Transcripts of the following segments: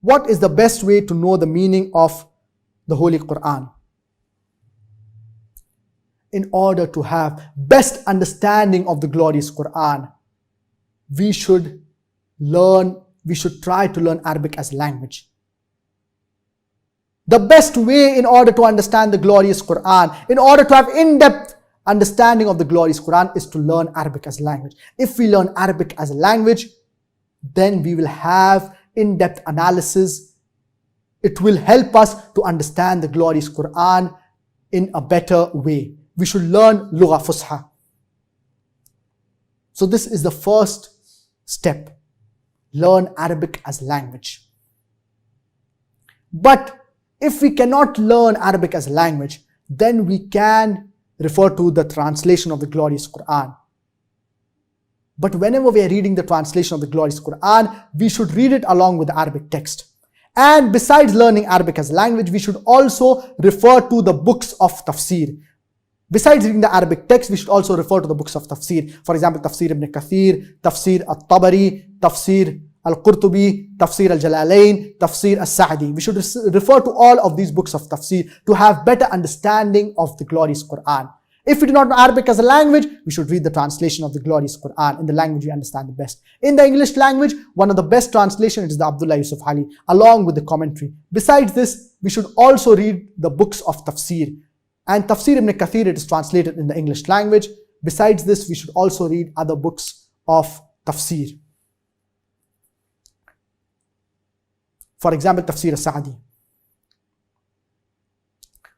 What is the best way to know the meaning of the Holy Quran? In order to have best understanding of the glorious Quran, we should try to learn Arabic as a language. The best way in order to understand the glorious Quran, in order to have in-depth understanding of the glorious Quran, is to learn Arabic as a language. If we learn Arabic as a language, then we will have in-depth analysis. It will help us to understand the glorious Quran in a better way. We should learn Lugha Fusha. So this is the first step. Learn Arabic as a language. But if we cannot learn Arabic as a language, then we can refer to the translation of the glorious Quran. But whenever we are reading the translation of the glorious Quran, we should read it along with the Arabic text. And besides learning Arabic as a language, we should also refer to the books of tafsir. Besides reading the Arabic text, we should also refer to the books of tafsir. For example, Tafsir ibn Kathir, Tafsir al-Tabari, Tafsir al-Qurtubi, Tafsir al-Jalalain, Tafsir al-Sa'di. We should refer to all of these books of tafsir to have better understanding of the glorious Quran. If we do not know Arabic as a language, we should read the translation of the glorious Quran in the language we understand the best. In the English language, one of the best translations is the Abdullah Yusuf Ali, along with the commentary. Besides this, we should also read the books of tafsir. And Tafsir ibn Kathir, it is translated in the English language. Besides this, we should also read other books of tafsir. For example, Tafsir al-Sa'di.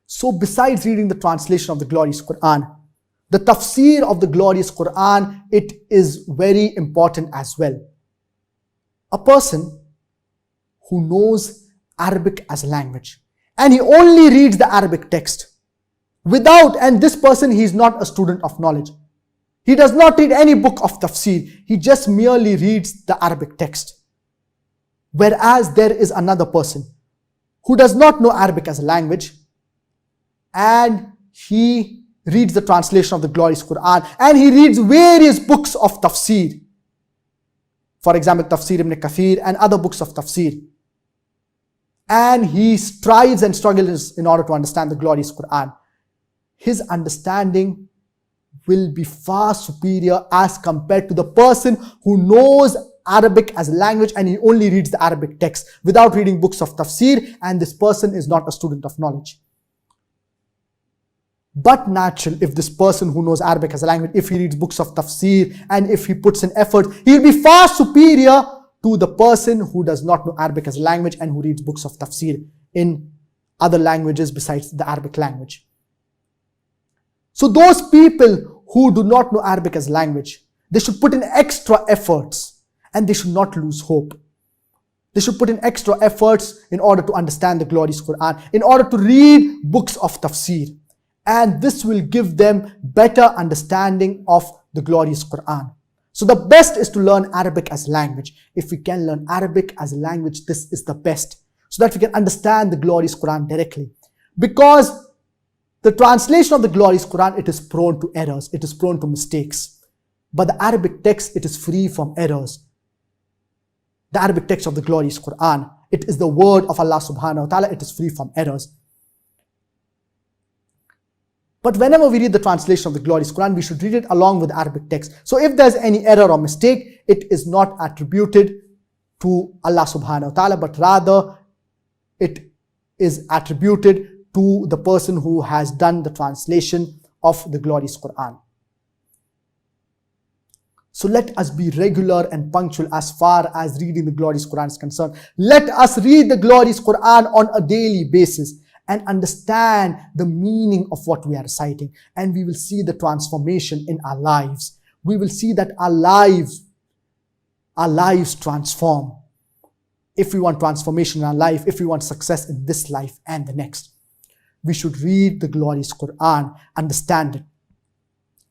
So besides reading the translation of the glorious Quran, the tafsir of the glorious Quran, it is very important as well. A person who knows Arabic as a language and he only reads the Arabic text and this person, he is not a student of knowledge. He does not read any book of tafsir. He just merely reads the Arabic text. Whereas there is another person who does not know Arabic as a language, and he reads the translation of the glorious Quran, and he reads various books of tafsir. For example, Tafsir ibn Kathir and other books of tafsir. And he strives and struggles in order to understand the glorious Quran. His understanding will be far superior as compared to the person who knows Arabic as a language and he only reads the Arabic text without reading books of tafsir, and this person is not a student of knowledge. But natural, if this person who knows Arabic as a language, if he reads books of tafsir and if he puts in effort, he will be far superior to the person who does not know Arabic as a language and who reads books of tafsir in other languages besides the Arabic language. So those people who do not know Arabic as a language, they should put in extra efforts and they should not lose hope. They should put in extra efforts in order to understand the glorious Quran, in order to read books of tafsir. And this will give them better understanding of the glorious Quran. So the best is to learn Arabic as a language. If we can learn Arabic as a language, this is the best, so that we can understand the glorious Quran directly. Because the translation of the glorious Quran, it is prone to errors, it is prone to mistakes. But the Arabic text, it is free from errors. The Arabic text of the glorious Quran, it is the word of Allah subhanahu wa ta'ala, it is free from errors. But whenever we read the translation of the glorious Quran, we should read it along with the Arabic text. So if there's any error or mistake, it is not attributed to Allah subhanahu wa ta'ala, but rather it is attributed to the person who has done the translation of the glorious Quran. So let us be regular and punctual as far as reading the glorious Quran is concerned. Let us read the glorious Quran on a daily basis and understand the meaning of what we are reciting. And we will see the transformation in our lives. We will see that our lives transform. If we want transformation in our life, if we want success in this life and the next, we should read the glorious Quran, understand it.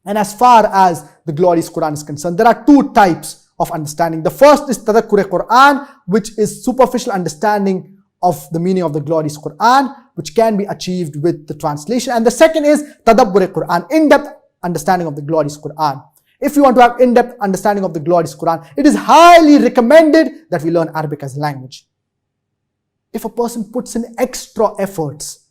And as far as the glorious Quran is concerned, there are two types of understanding. The first is Tadakkur Quran, which is superficial understanding of the meaning of the glorious Quran, which can be achieved with the translation. And the second is Tadabbur Quran, in-depth understanding of the glorious Quran. If you want to have in-depth understanding of the glorious Quran, it is highly recommended that we learn Arabic as a language. if a person puts in extra efforts,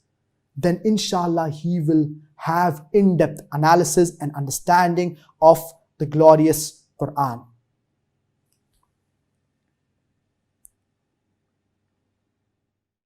then inshallah he will have in-depth analysis and understanding of the glorious Quran.